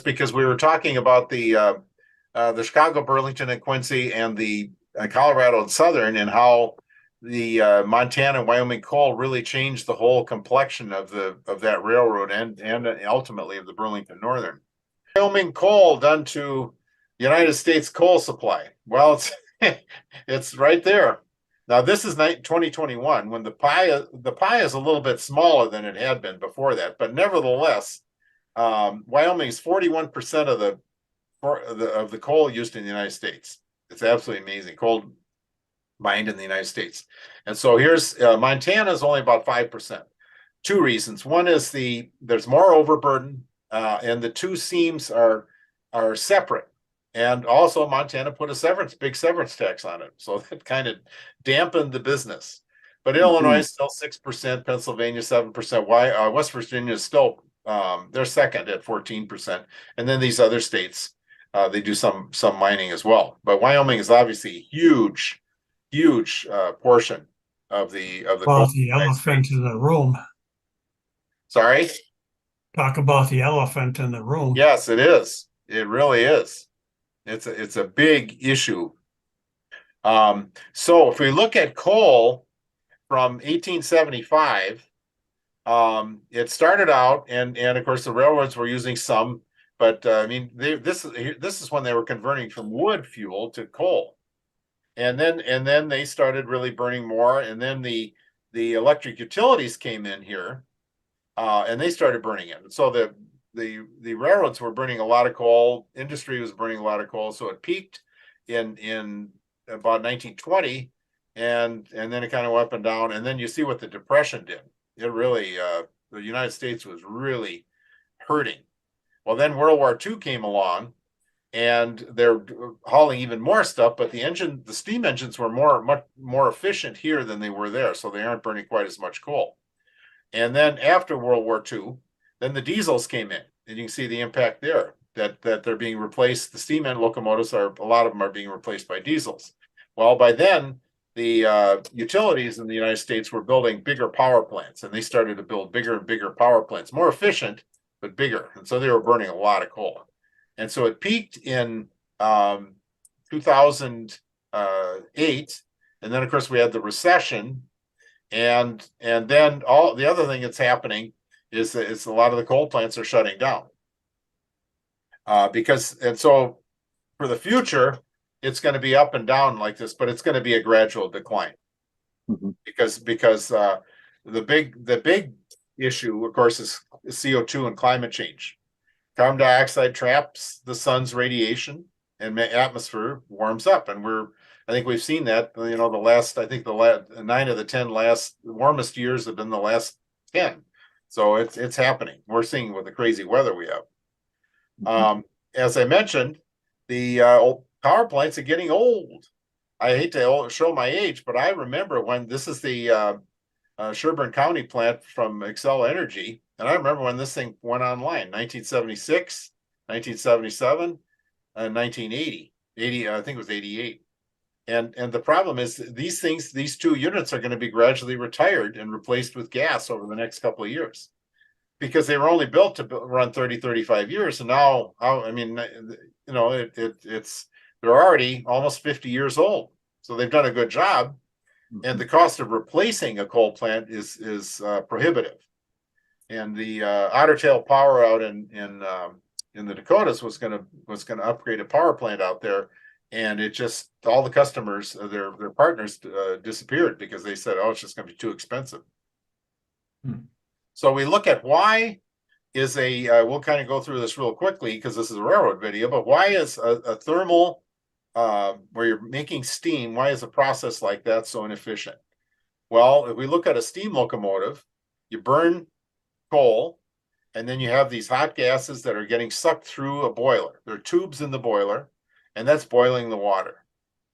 because we were talking about the Chicago Burlington and Quincy and the Colorado and Southern, and how the Montana and Wyoming Coal really changed the whole complexion of that railroad and ultimately of the Burlington Northern. Wyoming Coal done to United States coal supply. Well, it's it's right there. Now this is 2021, when the pie is a little bit smaller than it had been before that, but nevertheless, Wyoming is 41% of the coal used in the United States. It's absolutely amazing. Coal mined in the United States. And so here's Montana is only about 5%. Two reasons. One is there's more overburden, and the two seams are separate. And also Montana put a big severance tax on it. So that kind of dampened the business. But Illinois is still 6%, Pennsylvania 7%. West Virginia is still they're second at 14%. And then these other states, they do some mining as well. But Wyoming is obviously a huge portion of the About the elephant in the room. Sorry? Talk about the elephant in the room. Yes, it is. It really is. It's a big issue. So if we look at coal from 1875, it started out, and of course the railroads were using some, but I mean this is when they were converting from wood fuel to coal, and then they started really burning more, and then the electric utilities came in here, and they started burning it. And so the railroads were burning a lot of coal. Industry was burning a lot of coal. So it peaked in about 1920, and then it kind of went up and down. And then you see what the Depression did. It really the United States was really hurting. Well, then World War II came along, and they're hauling even more stuff. But the steam engines were much more efficient here than they were there, so they aren't burning quite as much coal. And then after World War II, then the diesels came in, and you can see the impact there, that they're being replaced. The steam engine locomotives a lot of them are being replaced by diesels. Well, by then, the utilities in the United States were building bigger power plants, and they started to build bigger and bigger power plants, more efficient, but bigger. And so they were burning a lot of coal. And so it peaked in 2008. And then, of course, we had the recession. And then all the other thing that's happening is that a lot of the coal plants are shutting down. And so for the future, it's going to be up and down like this, but it's going to be a gradual decline. Because the big issue, of course, is CO2 and climate change. Carbon dioxide traps the sun's radiation, and the atmosphere warms up, and I think we've seen that. The 9 of the 10 warmest years have been the last 10. So it's happening. We're seeing with the crazy weather we have. As I mentioned, the old power plants are getting old. I hate to show my age, but I remember when this is the Sherburne County plant from Xcel Energy, and I remember when this thing went online, 1976, 1977, and 1980. I think it was 88. And the problem is these two units are going to be gradually retired and replaced with gas over the next couple of years, because they were only built to run 30, 35 years. And now, they're already almost 50 years old. So they've done a good job. And the cost of replacing a coal plant is prohibitive. And the Otter Tail Power out in the Dakotas was going to upgrade a power plant out there, and it just, all the customers, their partners disappeared because they said, oh, it's just going to be too expensive. So we look at why is we'll kind of go through this real quickly because this is a railroad video, but why is a thermal, where you're making steam, why is a process like that so inefficient? Well, if we look at a steam locomotive, you burn coal, and then you have these hot gases that are getting sucked through a boiler. There are tubes in the boiler, and that's boiling the water.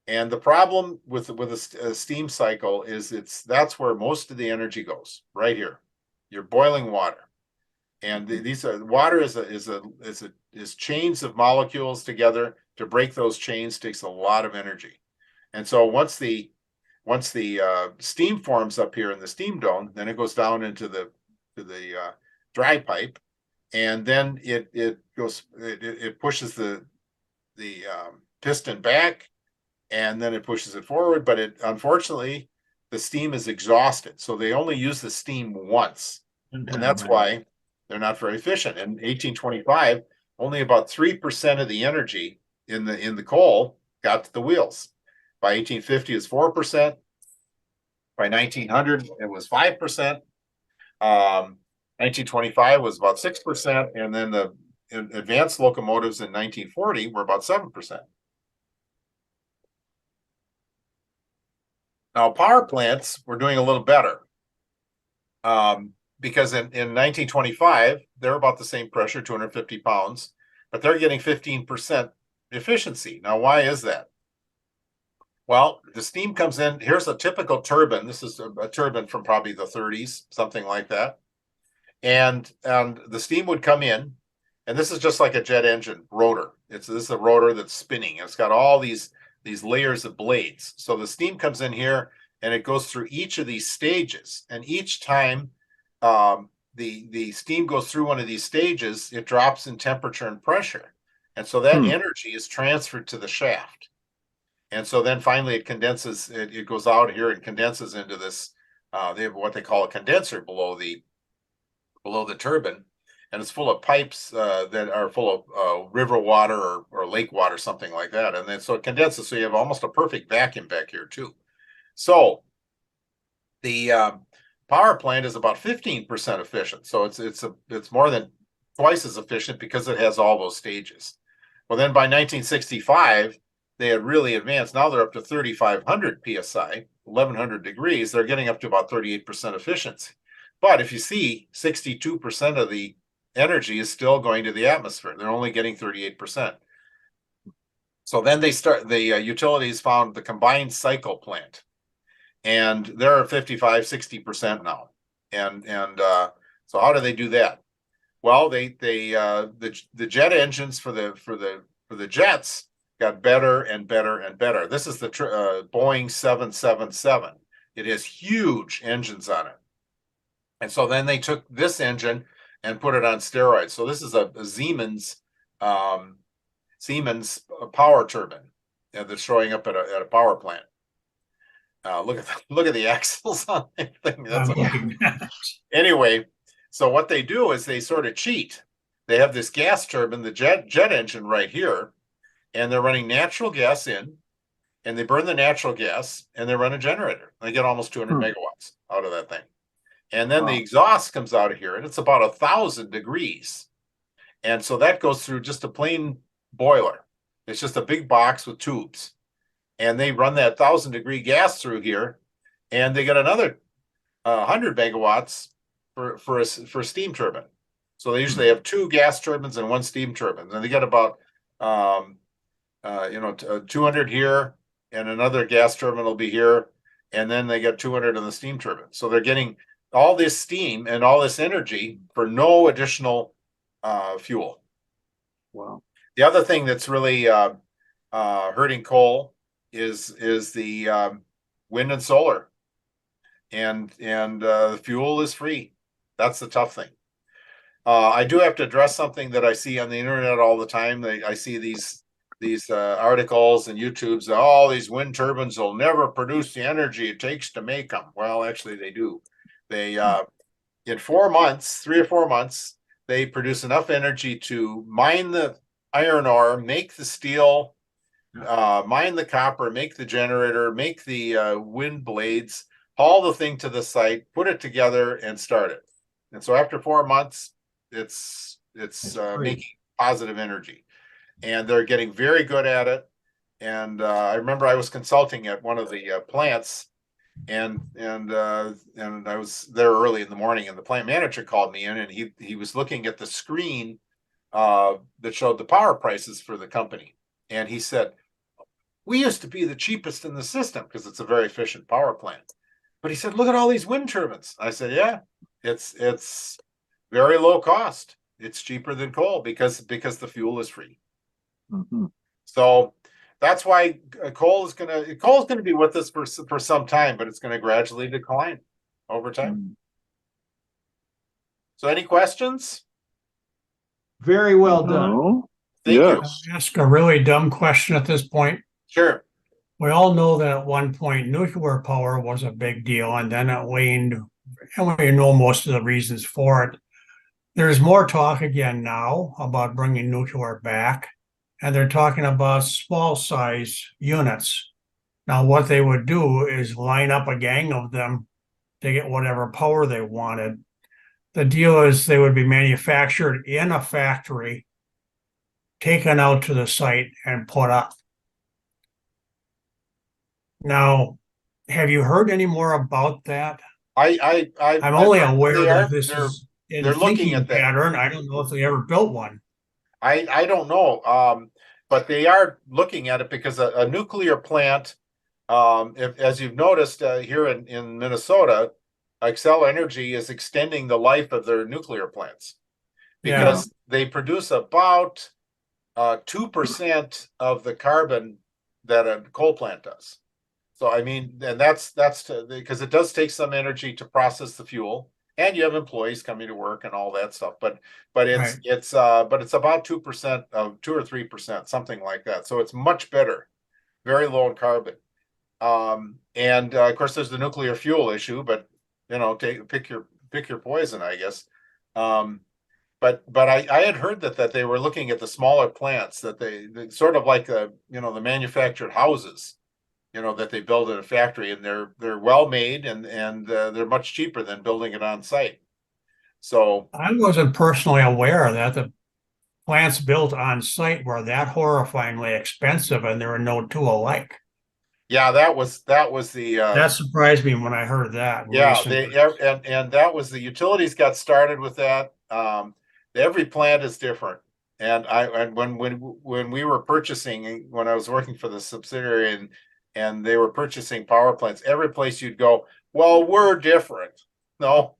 And the problem with a steam cycle is that's where most of the energy goes, right here. You're boiling water, and water is chains of molecules together. To break those chains takes a lot of energy, and so once the steam forms up here in the steam dome, then it goes down into the dry pipe, and then it pushes the piston back, and then it pushes it forward. But unfortunately, the steam is exhausted, so they only use the steam once, and that's why they're not very efficient. In 1825, only about 3% of the energy in the coal got to the wheels. By 1850, it's 4%. By 1900, it was 5%. 1925 was about 6%, and then the advanced locomotives in 1940 were about 7%. Now, power plants were doing a little better, because in 1925, they're about the same pressure, 250 pounds, but they're getting 15% efficiency. Now, why is that? Well, the steam comes in. Here's a typical turbine. This is a turbine from probably the 30s, something like that. And the steam would come in, and this is just like a jet engine rotor. This is a rotor that's spinning. It's got all these layers of blades. So the steam comes in here, and it goes through each of these stages. And each time the steam goes through one of these stages, it drops in temperature and pressure. And so that energy is transferred to the shaft. And so then finally it condenses, it goes out here and condenses into this, they have what they call a condenser below the turbine, and it's full of pipes that are full of river water or lake water, something like that. And then so it condenses, so you have almost a perfect vacuum back here too. So the power plant is about 15% efficient. So it's more than twice as efficient because it has all those stages. Well, then by 1965, they had really advanced. Now they're up to 3,500 psi, 1,100 degrees. They're getting up to about 38% efficiency. But if you see, 62% of the energy is still going to the atmosphere. They're only getting 38%. So then the utilities found the combined cycle plant, and they're 55, 60% now. And so how do they do that? Well, the jet engines for the jets got better and better and better. This is the Boeing 777. It has huge engines on it. And so then they took this engine and put it on steroids. So this is a Siemens power turbine that's showing up at a power plant. Look at the axles on that thing. That's anyway. So what they do is they sort of cheat. They have this gas turbine, the jet engine right here, and they're running natural gas in, and they burn the natural gas, and they run a generator. They get almost 200 megawatts out of that thing. And then the exhaust comes out of here, and it's about 1,000 degrees. And so that goes through just a plain boiler. It's just a big box with tubes. And they run that 1,000-degree gas through here, and they get another 100 megawatts for a steam turbine. So they usually have two gas turbines and one steam turbine. And they get about 200 here, and another gas turbine will be here, and then they get 200 on the steam turbine. So they're getting all this steam and all this energy for no additional fuel. Wow. The other thing that's really hurting coal is the wind and solar, and the fuel is free. That's the tough thing. I do have to address something that I see on the internet all the time. I see these articles and YouTubes. All these wind turbines will never produce the energy it takes to make them. Well, actually, they do. They in 4 months, 3 or 4 months, they produce enough energy to mine the iron ore, make the steel, mine the copper, make the generator, make the wind blades, haul the thing to the site, put it together, and start it. And so after 4 months, it's making positive energy, and they're getting very good at it. And I remember I was consulting at one of the plants, and I was there early in the morning, and the plant manager called me in, and he was looking at the screen that showed the power prices for the company, and he said, "We used to be the cheapest in the system because it's a very efficient power plant." But he said, "Look at all these wind turbines." I said, "Yeah, it's very low cost. It's cheaper than coal because the fuel is free." So that's why coal is gonna be with us for some time, but it's going to gradually decline over time. So any questions? Very well done. No. Thank you. Yes. Ask a really dumb question at this point. Sure. We all know that at one point nuclear power was a big deal and then it waned, and we know most of the reasons for it. There's more talk again now about bringing nuclear back, and they're talking about small size units. Now, what they would do is line up a gang of them to get whatever power they wanted. The deal is they would be manufactured in a factory, taken out to the site and put up. Now, have you heard any more about that? I'm only aware that this is in they're looking thinking at that. pattern. I don't know if they ever built one. I don't know. But they are looking at it because a nuclear plant, as you've noticed here in Minnesota, Xcel Energy is extending the life of their nuclear plants because they produce about 2% of the carbon that a coal plant does. So I mean, and that's because it does take some energy to process the fuel, and you have employees coming to work and all that stuff. But it's about 2% of 2 or 3%, something like that. So it's much better, very low in carbon. And of course, there's the nuclear fuel issue, but you know, pick your poison, I guess. But I had heard that they were looking at the smaller plants that they sort of like the manufactured houses, that they build in a factory, and they're well made and they're much cheaper than building it on site. So I wasn't personally aware that the plants built on site were that horrifyingly expensive, and there were no two alike. yeah, that was the That surprised me when I heard that. yeah, recently. and that was the utilities got started with that. Every plant is different. And when we were purchasing, when I was working for the subsidiary and they were purchasing power plants, every place you'd go, well, we're different. No,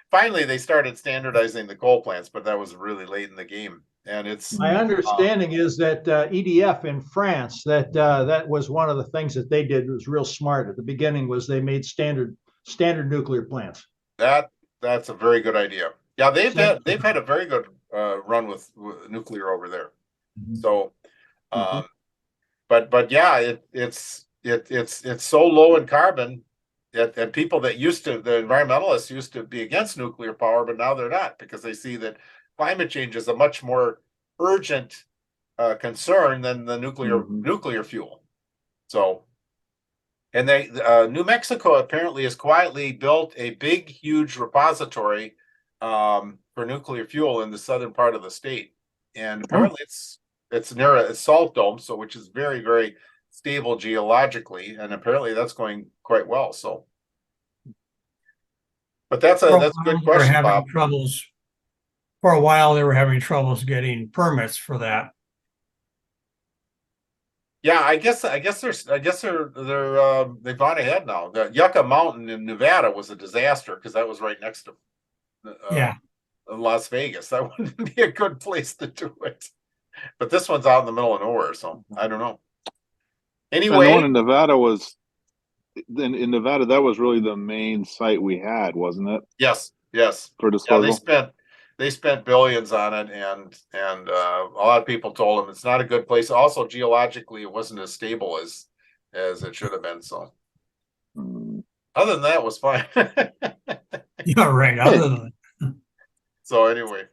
finally they started standardizing the coal plants, but that was really late in the game. And it's My understanding is that EDF in France, that was one of the things that they did was real smart at the beginning, was they made standard nuclear plants. That's a very good idea. Yeah, they've had a very good run with nuclear over there. So but yeah, it's so low in carbon that people that the environmentalists used to be against nuclear power, but now they're not, because they see that climate change is a much more urgent concern than the nuclear fuel. So, and New Mexico apparently has quietly built a big, huge repository for nuclear fuel in the southern part of the state, and apparently it's near a salt dome, so which is very, very stable geologically, and apparently that's going quite well. So, but that's a good question, Bob. For a while, they were having troubles getting permits for that. Yeah, I guess they've gone ahead now. The Yucca Mountain in Nevada was a disaster because that was right next to Las Vegas. That wouldn't be a good place to do it. But this one's out in the middle of nowhere, so I don't know. Anyway, and the one in Nevada in Nevada, that was really the main site we had, wasn't it? Yes. For disposal. Yeah, they spent billions on it, and a lot of people told them it's not a good place. Also, geologically, it wasn't as stable as it should have been. So, other than that, it was fine. Yeah, right. Other than so anyway,